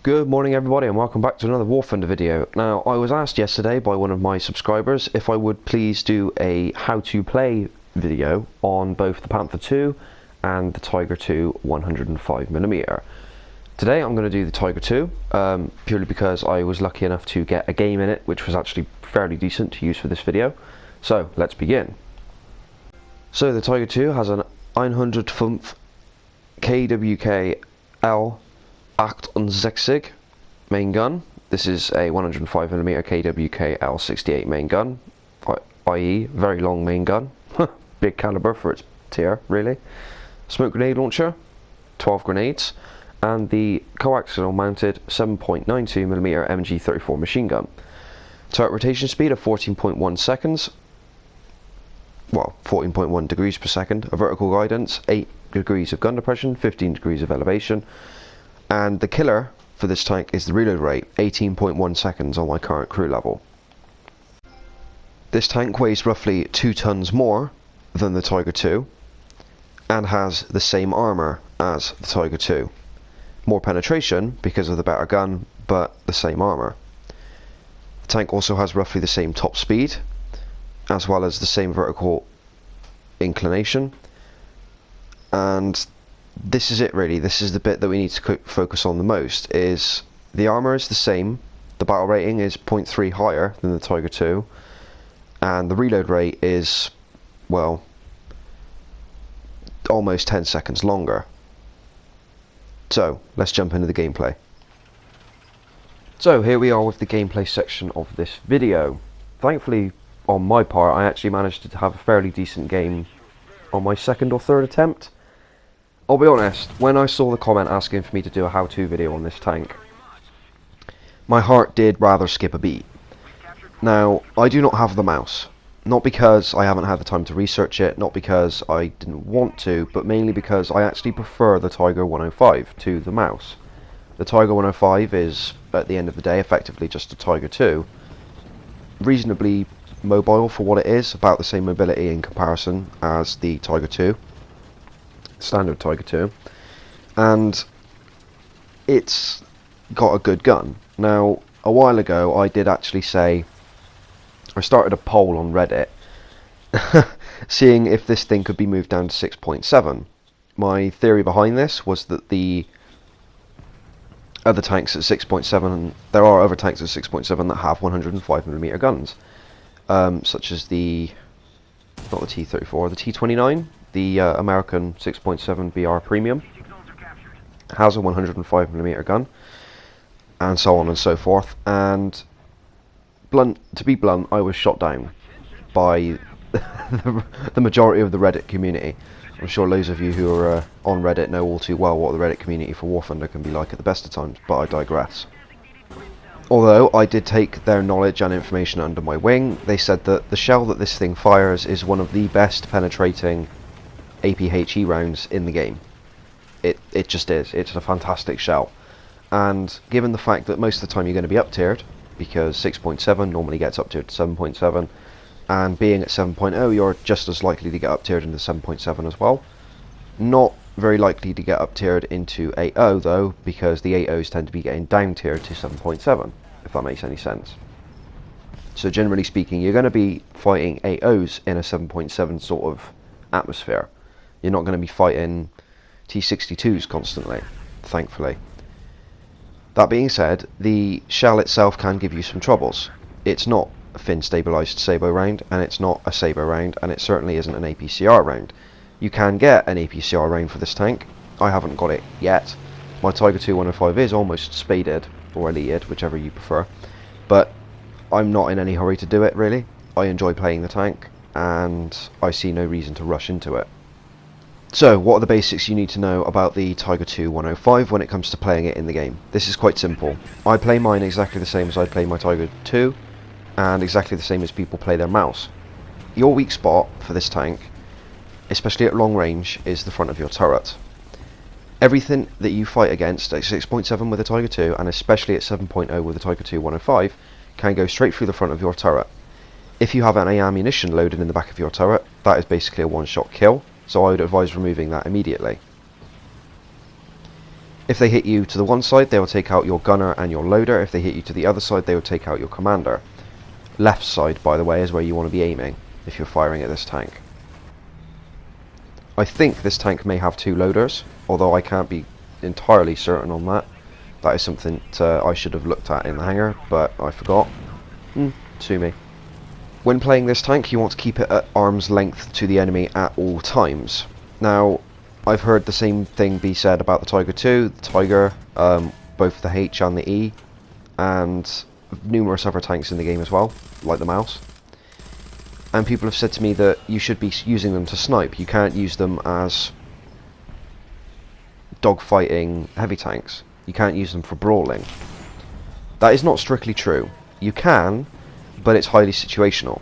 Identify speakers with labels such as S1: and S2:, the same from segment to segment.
S1: Good morning everybody and welcome back to another War Thunder video. Now I was asked yesterday by one of my subscribers if I would please do a how to play video on both the Panther 2 and the Tiger 2 105mm. Today I'm going to do the Tiger 2 purely because I was lucky enough to get a game in it which was actually fairly decent to use for this video. So let's begin. So the Tiger 2 has an 105 KWK L 68 main gun. This is a 105mm KWK L68 main gun, i.e. very long main gun, big caliber for its tier really. Smoke grenade launcher, 12 grenades, and the coaxial mounted 7.92mm MG34 machine gun. Turret rotation speed of 14.1 seconds, well 14.1 degrees per second, a vertical guidance, 8 degrees of gun depression, 15 degrees of elevation. And the killer for this tank is the reload rate, 18.1 seconds on my current crew level. This tank weighs roughly 2 tons more than the Tiger 2 and has the same armour as the Tiger 2. More penetration because of the better gun, but the same armour. The tank also has roughly the same top speed as well as the same vertical inclination, and this is it really. This is the bit that we need to focus on the most. Is the armor is the same, the battle rating is 0.3 higher than the Tiger 2, and the reload rate is, well, almost 10 seconds longer. So let's jump into the gameplay. So here we are with the gameplay section of this video. Thankfully on my part I actually managed to have a fairly decent game on my second or third attempt. I'll be honest, when I saw the comment asking for me to do a how-to video on this tank, my heart did rather skip a beat. Now, I do not have the mouse. Not because I haven't had the time to research it, not because I didn't want to, but mainly because I actually prefer the Tiger 105 to the mouse. The Tiger 105 is, at the end of the day, effectively just a Tiger 2. Reasonably mobile for what it is, about the same mobility in comparison as the Tiger 2. Standard Tiger 2, and it's got a good gun. Now, a while ago I did actually say, I started a poll on Reddit seeing if this thing could be moved down to 6.7. My theory behind this was that the other tanks at 6.7, there are other tanks at 6.7 that have 105mm guns, such as the, not the T-34, the T-29. The American 6.7 BR Premium has a 105mm gun, and so on and so forth. And to be blunt, I was shot down by the majority of the Reddit community. I'm sure loads of you who are on Reddit know all too well what the Reddit community for War Thunder can be like at the best of times, but I digress. Although I did take their knowledge and information under my wing, they said that the shell that this thing fires is one of the best penetrating APHE rounds in the game. It just is. It's a fantastic shell, and given the fact that most of the time you're going to be up tiered, because 6.7 normally gets up tiered to 7.7, and being at 7.0 you're just as likely to get up tiered into 7.7 as well. Not very likely to get up tiered into 8.0 though, because the 8.0s tend to be getting down tiered to 7.7, if that makes any sense. So generally speaking, you're going to be fighting 8.0s in a 7.7 sort of atmosphere. You're not going to be fighting T62s constantly, thankfully. That being said, the shell itself can give you some troubles. It's not a fin stabilised Sabo round, and it's not a Sabo round, and it certainly isn't an APCR round. You can get an APCR round for this tank. I haven't got it yet. My Tiger 2 105 is almost spaded, or eliteed, whichever you prefer. But I'm not in any hurry to do it, really. I enjoy playing the tank, and I see no reason to rush into it. So, what are the basics you need to know about the Tiger 2 105 when it comes to playing it in the game? This is quite simple. I play mine exactly the same as I play my Tiger 2, and exactly the same as people play their mouse. Your weak spot for this tank, especially at long range, is the front of your turret. Everything that you fight against at 6.7 with the Tiger 2, and especially at 7.0 with the Tiger 2 105, can go straight through the front of your turret. If you have any ammunition loaded in the back of your turret, that is basically a one-shot kill. So I would advise removing that immediately. If they hit you to the one side, they will take out your gunner and your loader. If they hit you to the other side, they will take out your commander. Left side, by the way, is where you want to be aiming if you're firing at this tank. I think this tank may have 2 loaders, although I can't be entirely certain on that. That is something I should have looked at in the hangar, but I forgot. Sue me. When playing this tank, you want to keep it at arm's length to the enemy at all times. Now, I've heard the same thing be said about the Tiger 2, the Tiger, both the H and the E, and numerous other tanks in the game as well, like the Mouse. And people have said to me that you should be using them to snipe. You can't use them as dogfighting heavy tanks. You can't use them for brawling. That is not strictly true. You can, but it's highly situational.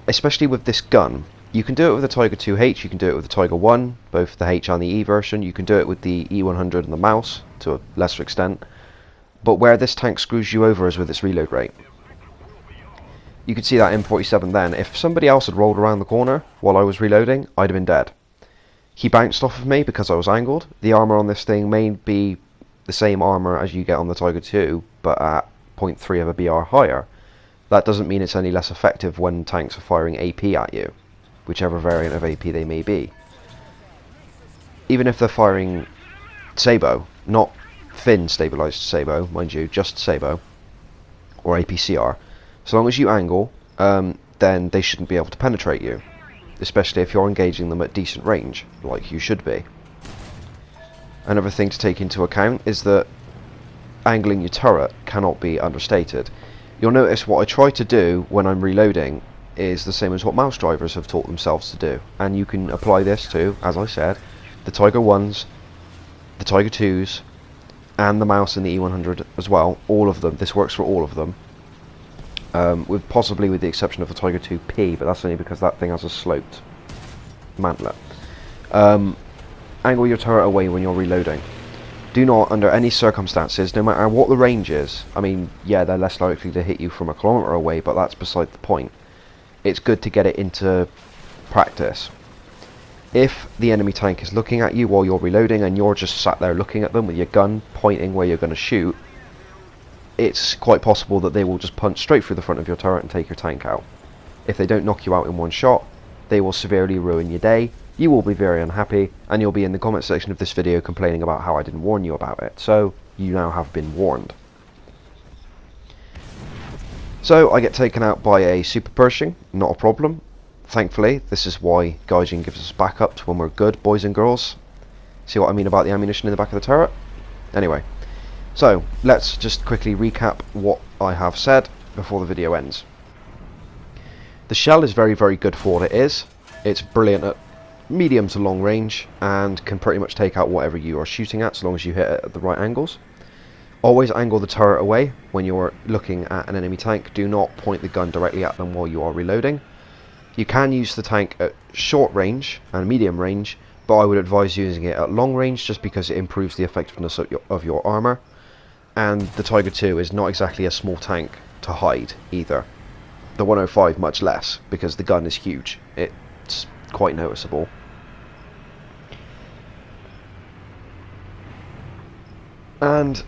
S1: Especially with this gun. You can do it with the Tiger 2H, you can do it with the Tiger 1, both the H and the E version. You can do it with the E100 and the Mouse, to a lesser extent. But where this tank screws you over is with its reload rate. You could see that M47 then. If somebody else had rolled around the corner while I was reloading, I'd have been dead. He bounced off of me because I was angled. The armor on this thing may be the same armor as you get on the Tiger 2, but at 0.3 of a BR higher. That doesn't mean it's any less effective when tanks are firing AP at you, whichever variant of AP they may be. Even if they're firing Sabo, not fin stabilized Sabo, mind you, just Sabo, or APCR, so long as you angle, then they shouldn't be able to penetrate you, especially if you're engaging them at decent range, like you should be. Another thing to take into account is that angling your turret cannot be understated. You'll notice what I try to do when I'm reloading is the same as what mouse drivers have taught themselves to do, and you can apply this to, as I said, the Tiger 1s, the Tiger 2s, and the Mouse and the E100 as well. All of them. This works for all of them, possibly with the exception of the Tiger 2P, but that's only because that thing has a sloped mantlet. Angle your turret away when you're reloading. Do not, under any circumstances, no matter what the range is, I mean, yeah, they're less likely to hit you from a kilometre away, but that's beside the point. It's good to get it into practice. If the enemy tank is looking at you while you're reloading and you're just sat there looking at them with your gun pointing where you're going to shoot, it's quite possible that they will just punch straight through the front of your turret and take your tank out. If they don't knock you out in one shot, they will severely ruin your day. You will be very unhappy, and you'll be in the comment section of this video complaining about how I didn't warn you about it. So, you now have been warned. So, I get taken out by a Super Pershing, not a problem. Thankfully, this is why Gaijin gives us backups when we're good, boys and girls. See what I mean about the ammunition in the back of the turret? Anyway, so, let's just quickly recap what I have said before the video ends. The shell is very, very good for what it is. It's brilliant at medium to long range and can pretty much take out whatever you are shooting at, so long as you hit it at the right angles. Always angle the turret away when you're looking at an enemy tank. Do not point the gun directly at them while you are reloading. You can use the tank at short range and medium range, but I would advise using it at long range just because it improves the effectiveness of your armor. And the Tiger 2 is not exactly a small tank to hide either. The 105 much less, because the gun is huge. It's quite noticeable. And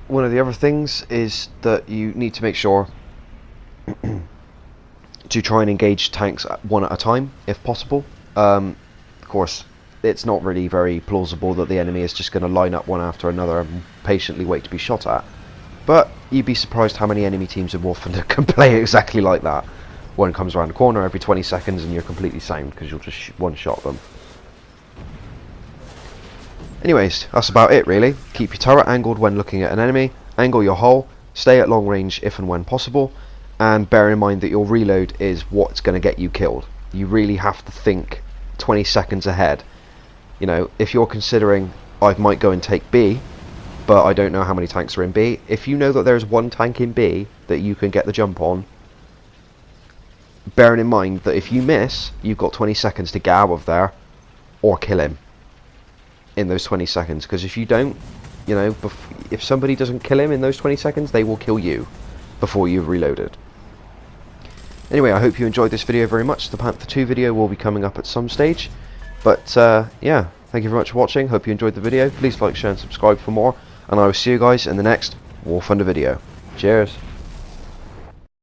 S1: one of the other things is that you need to make sure to try and engage tanks one at a time, if possible. Of course, it's not really very plausible that the enemy is just going to line up one after another and patiently wait to be shot at. But you'd be surprised how many enemy teams in War Thunder can play exactly like that. One comes around the corner every 20 seconds and you're completely sound because you'll just one-shot them. Anyways, that's about it really. Keep your turret angled when looking at an enemy, angle your hull, stay at long range if and when possible, and bear in mind that your reload is what's going to get you killed. You really have to think 20 seconds ahead. You know, if you're considering, I might go and take B, but I don't know how many tanks are in B, if you know that there's one tank in B that you can get the jump on, bearing in mind that if you miss, you've got 20 seconds to get out of there or kill him in those 20 seconds, because if you don't, you know, if somebody doesn't kill him in those 20 seconds, they will kill you before you've reloaded. Anyway, I hope you enjoyed this video very much. The Panther 2 video will be coming up at some stage, but yeah, thank you very much for watching. Hope you enjoyed the video. Please like, share and subscribe for more, and I will see you guys in the next War Thunder video. Cheers.